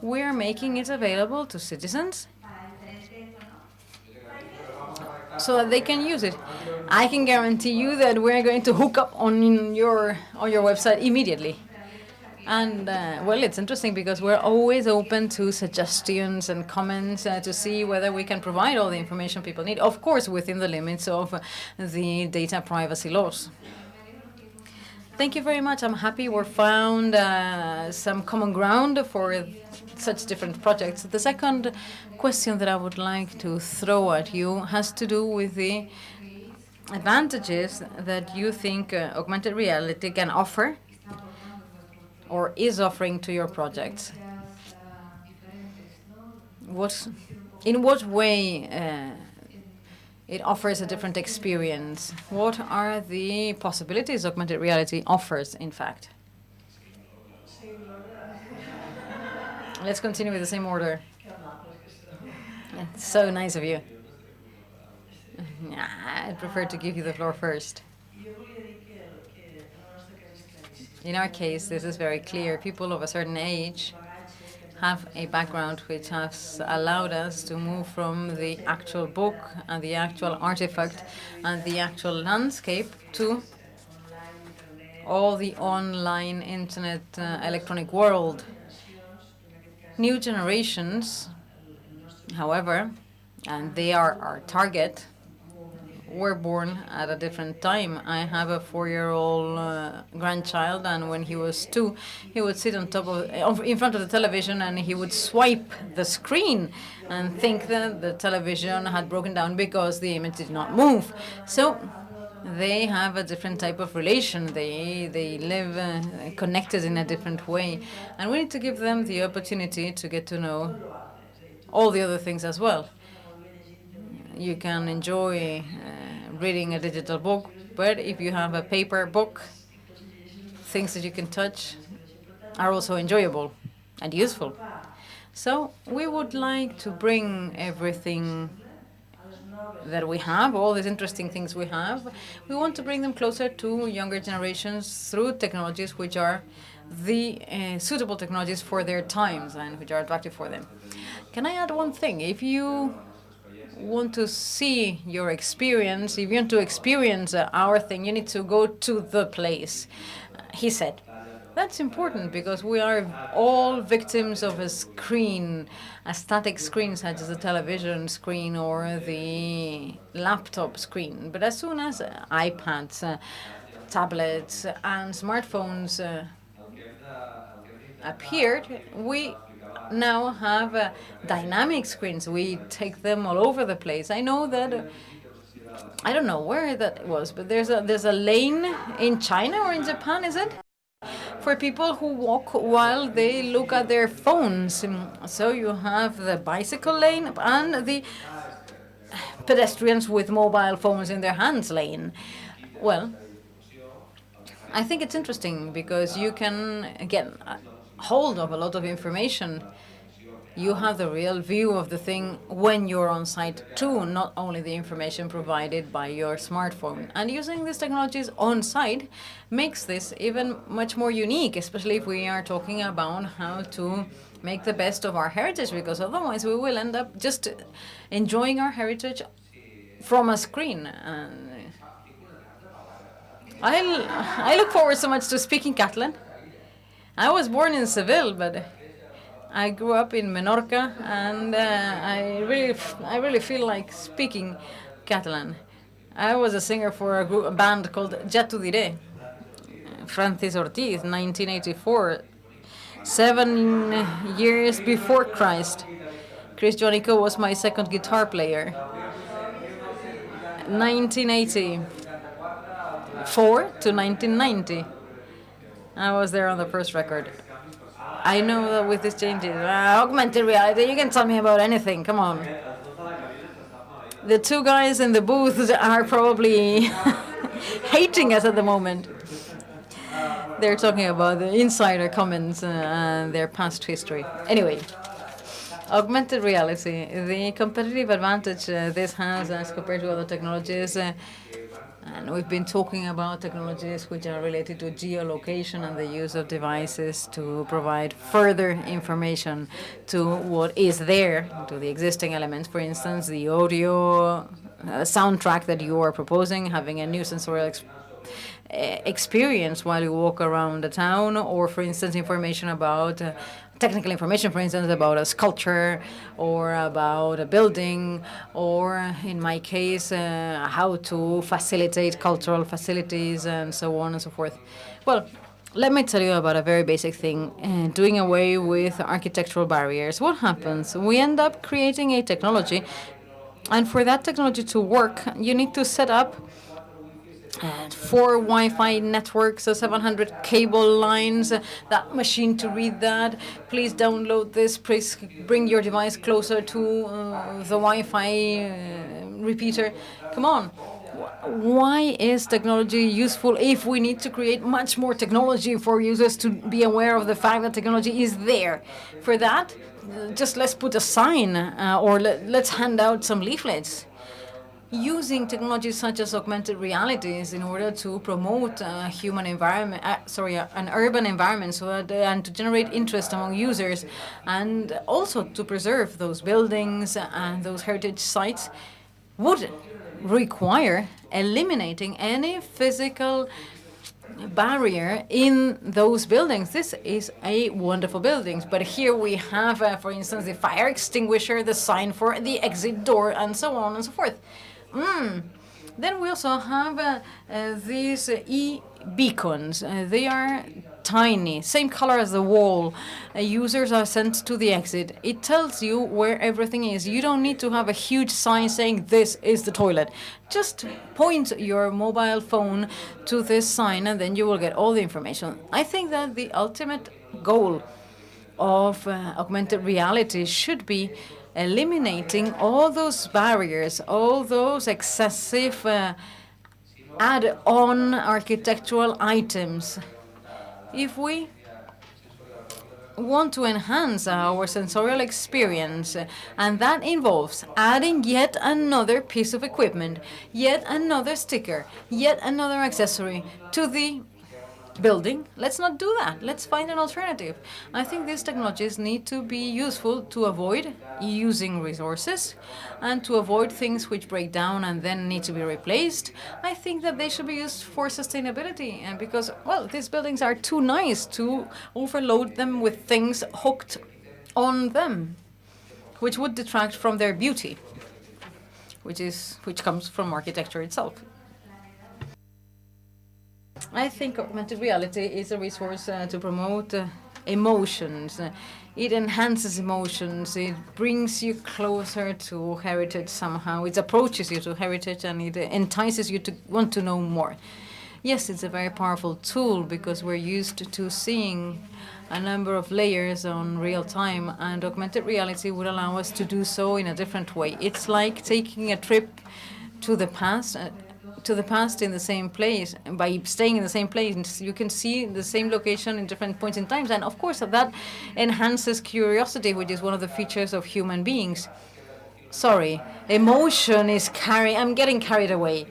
we are making it available to citizens so that they can use it. I can guarantee you that we're going to hook up on your website immediately. And, well, it's interesting because we're always open to suggestions and comments to see whether we can provide all the information people need, of course, within the limits of the data privacy laws. Thank you very much. I'm happy we found some common ground for such different projects. The second question that I would like to throw at you has to do with the advantages that you think augmented reality can offer or is offering to your projects. In what way it offers a different experience? What are the possibilities augmented reality offers, in fact? Let's continue with the same order. It's so nice of you. I'd prefer to give you the floor first. In our case, this is very clear. People of a certain age have a background which has allowed us to move from the actual book and the actual artifact and the actual landscape to all the online internet electronic world. New generations, however, and they are our target, were born at a different time. I have a 4-year-old grandchild, and when he was 2, he would sit on top of, in front of the television, and he would swipe the screen and think that the television had broken down because the image did not move. So they have a different type of relation. They live connected in a different way, and we need to give them the opportunity to get to know all the other things as well. You can enjoy reading a digital book, but if you have a paper book, things that you can touch are also enjoyable and useful. So we would like to bring everything that we have, all these interesting things we have, we want to bring them closer to younger generations through technologies which are the suitable technologies for their times and which are attractive for them. Can I add one thing? If you want to see your experience, if you want to experience our thing, you need to go to the place, he said. That's important because we are all victims of a screen, a static screen such as the television screen or the laptop screen. But as soon as iPads, tablets, and smartphones appeared, we now have dynamic screens. We take them all over the place. I know that, I don't know where that was, but there's a lane in China or in Japan, is it? For people who walk while they look at their phones. So you have the bicycle lane and the pedestrians with mobile phones in their hands lane. Well, I think it's interesting because you can get hold of a lot of information. You have the real view of the thing when you're on site too, not only the information provided by your smartphone. And using these technologies on site makes this even much more unique, especially if we are talking about how to make the best of our heritage, because otherwise we will end up just enjoying our heritage from a screen. I look forward so much to speaking Catalan. I was born in Seville, but I grew up in Menorca, and I really feel like speaking Catalan. I was a singer for a band called Ya Tu Diré. Francis Ortiz, 1984, 7 years before Christ. Chris Jonico was my second guitar player. 1984 to 1990. I was there on the first record. I know that with these changes, augmented reality, you can tell me about anything, come on. The two guys in the booth are probably hating us at the moment. They're talking about the insider comments and their past history. Anyway, augmented reality, the competitive advantage this has as compared to other technologies, and we've been talking about technologies which are related to geolocation and the use of devices to provide further information to what is there, to the existing elements. For instance, the audio soundtrack that you are proposing, having a new sensorial experience while you walk around the town, or for instance information about technical information, for instance about a sculpture or about a building, or in my case how to facilitate cultural facilities and so on and so forth. Well, let me tell you about a very basic thing, doing away with architectural barriers. What happens? We end up creating a technology, and for that technology to work you need to set up 4 Wi-Fi networks, 700 cable lines, that machine to read that. Please download this. Please bring your device closer to the Wi-Fi repeater. Come on. Why is technology useful if we need to create much more technology for users to be aware of the fact that technology is there? For that, just let's put a sign or let's hand out some leaflets. Using technologies such as augmented realities in order to promote human environment, an urban environment, so that and to generate interest among users, and also to preserve those buildings and those heritage sites, would require eliminating any physical barrier in those buildings. This is a wonderful building, but here we have, for instance, the fire extinguisher, the sign for the exit door, and so on and so forth. Then we also have these e-beacons. They are tiny, same color as the wall. Users are sent to the exit. It tells you where everything is. You don't need to have a huge sign saying this is the toilet. Just point your mobile phone to this sign and then you will get all the information. I think that the ultimate goal of augmented reality should be eliminating all those barriers, all those excessive add-on architectural items. If we want to enhance our sensorial experience, and that involves adding yet another piece of equipment, yet another sticker, yet another accessory to the building, let's not do that. Let's find an alternative. I think these technologies need to be useful to avoid using resources and to avoid things which break down and then need to be replaced. I think that they should be used for sustainability, and because, well, these buildings are too nice to overload them with things hooked on them, which would detract from their beauty, which comes from architecture itself. I think augmented reality is a resource to promote emotions. It enhances emotions. It brings you closer to heritage somehow. It approaches you to heritage and it entices you to want to know more. Yes, it's a very powerful tool because we're used to seeing a number of layers on real time, and augmented reality would allow us to do so in a different way. It's like taking a trip to the past in the same place. By staying in the same place, you can see the same location in different points in time, and of course that enhances curiosity, which is one of the features of human beings. Sorry, emotion is I'm getting carried away.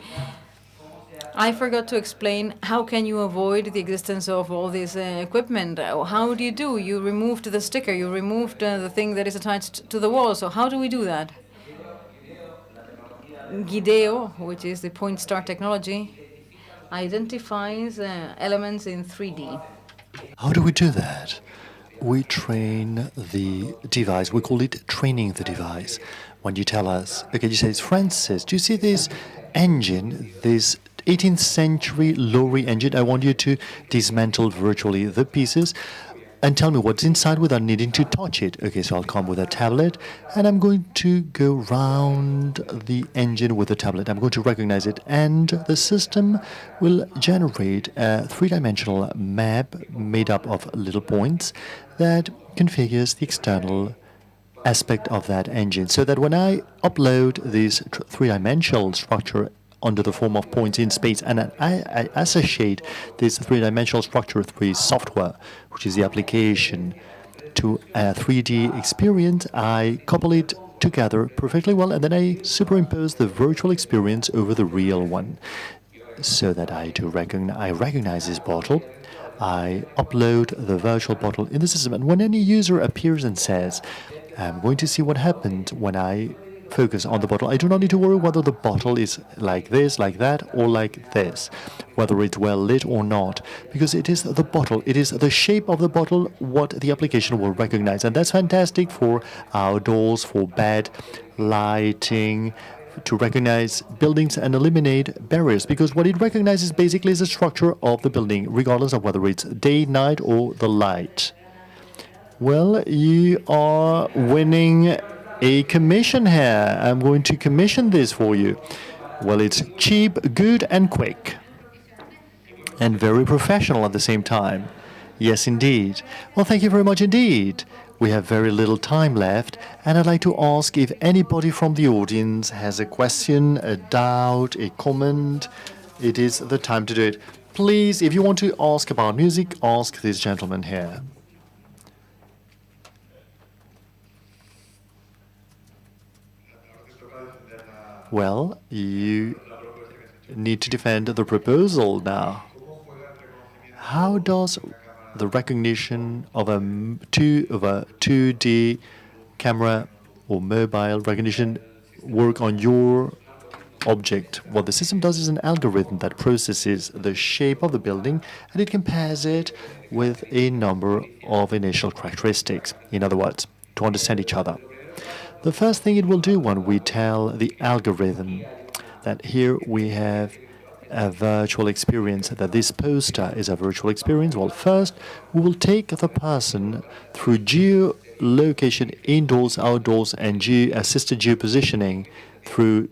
I forgot to explain how can you avoid the existence of all this equipment. How do? You removed the sticker, you removed the thing that is attached to the wall. So how do we do that? Guideo, which is the point star technology, identifies elements in 3D. How do we do that? We train the device. We call it training the device. when you tell us, okay, you say, Francis, do you see this engine, this 18th century lorry engine? I want you to dismantle virtually the pieces and tell me what's inside without needing to touch it. Okay, so I'll come with a tablet, and I'm going to go round the engine with the tablet. I'm going to recognize it, and the system will generate a three-dimensional map made up of little points that configures the external aspect of that engine, so that when I upload this three-dimensional structure under the form of points in space, and I associate this three-dimensional structure through software, which is the application, to a 3D experience, I couple it together perfectly well, and then I superimpose the virtual experience over the real one, so that I recognize this bottle. I upload the virtual bottle in the system, and when any user appears and says, I'm going to see what happened when I focus on the bottle, I do not need to worry whether the bottle is like this, like that, or like this, whether it's well lit or not, because it is the bottle, it is the shape of the bottle what the application will recognize. And that's fantastic for outdoors, for bad lighting, to recognize buildings and eliminate barriers, because what it recognizes basically is the structure of the building, regardless of whether it's day, night, or the light. Well, you are winning a commission here. I'm going to commission this for you. Well, it's cheap, good, and quick. And very professional at the same time. Yes, indeed. Well, thank you very much indeed. We have very little time left, and I'd like to ask if anybody from the audience has a question, a doubt, a comment. It is the time to do it. Please, if you want to ask about music, ask this gentleman here. Well, you need to defend the proposal now. How does the recognition of a 2D camera or mobile recognition work on your object? What the system does is an algorithm that processes the shape of the building, and it compares it with a number of initial characteristics. In other words, to understand each other. The first thing it will do when we tell the algorithm that here we have a virtual experience, that this poster is a virtual experience, well, first we will take the person through geolocation, indoors, outdoors, and assisted geopositioning through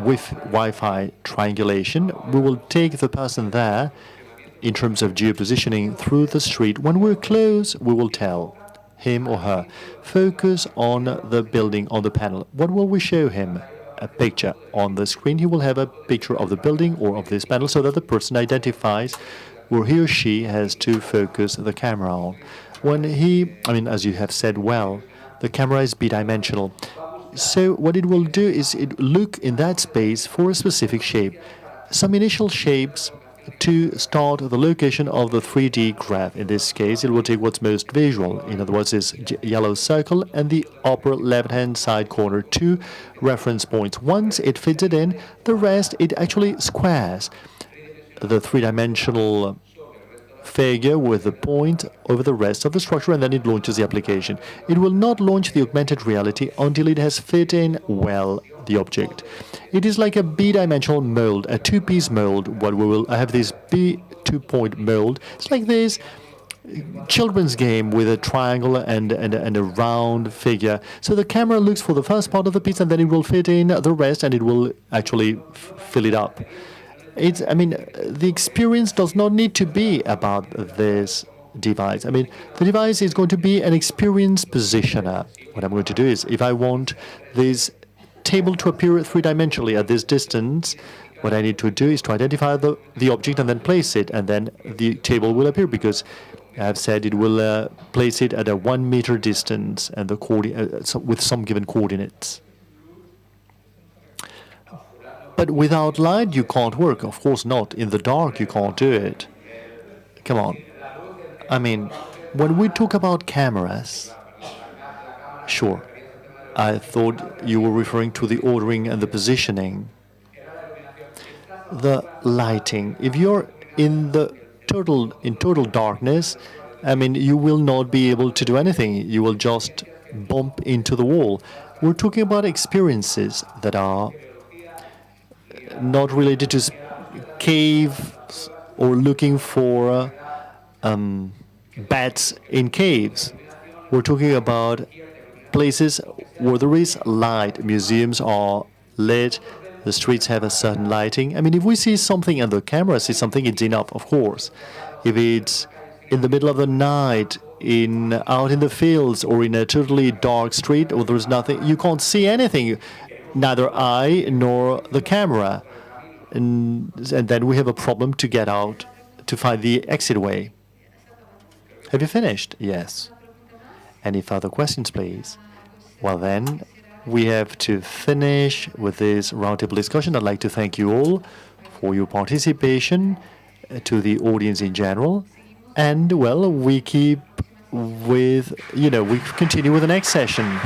with Wi-Fi triangulation. We will take the person there in terms of geopositioning through the street. When we're close, we will tell him or her, focus on the building, on the panel. What will we show him? A picture. On the screen, he will have a picture of the building or of this panel, so that the person identifies where he or she has to focus the camera on. When as you have said well, the camera is bidimensional. So what it will do is it look in that space for a specific shape. Some initial shapes to start the location of the 3D graph. In this case, it will take what's most visual. In other words, this yellow circle and the upper left-hand side corner, 2 reference points. Once it fits it in, the rest, it actually squares the three-dimensional figure with the point over the rest of the structure, and then it launches the application. It will not launch the augmented reality until it has fit in well the object. It is like a bidimensional mold, a 2-piece mold. I have this B2-point mold. It's like this children's game with a triangle and a round figure. So the camera looks for the first part of the piece, and then it will fit in the rest, and it will actually fill it up. The experience does not need to be about this device. The device is going to be an experience positioner. What I'm going to do is, if I want this table to appear three-dimensionally at this distance, what I need to do is to identify the object and then place it, and then the table will appear, because I've said it will place it at a 1 meter distance and with some given coordinates. But without light, you can't work. Of course not. In the dark, you can't do it. Come on. When we talk about cameras, sure, I thought you were referring to the ordering and the positioning. The lighting. If you're in total darkness, you will not be able to do anything. You will just bump into the wall. we're talking about experiences that are not related to caves or looking for bats in caves. We're talking about places where there is light. Museums are lit. The streets have a certain lighting. I mean, if we see something and the camera sees something, it's enough, of course. If it's in the middle of the night, out in the fields, or in a totally dark street, or there's nothing, you can't see anything, neither I nor the camera. And then we have a problem to get out, to find the exit way. Have you finished? Yes. Any further questions, please? Well, then, we have to finish with this roundtable discussion. I'd like to thank you all for your participation, to the audience in general. And, well, we continue with the next session.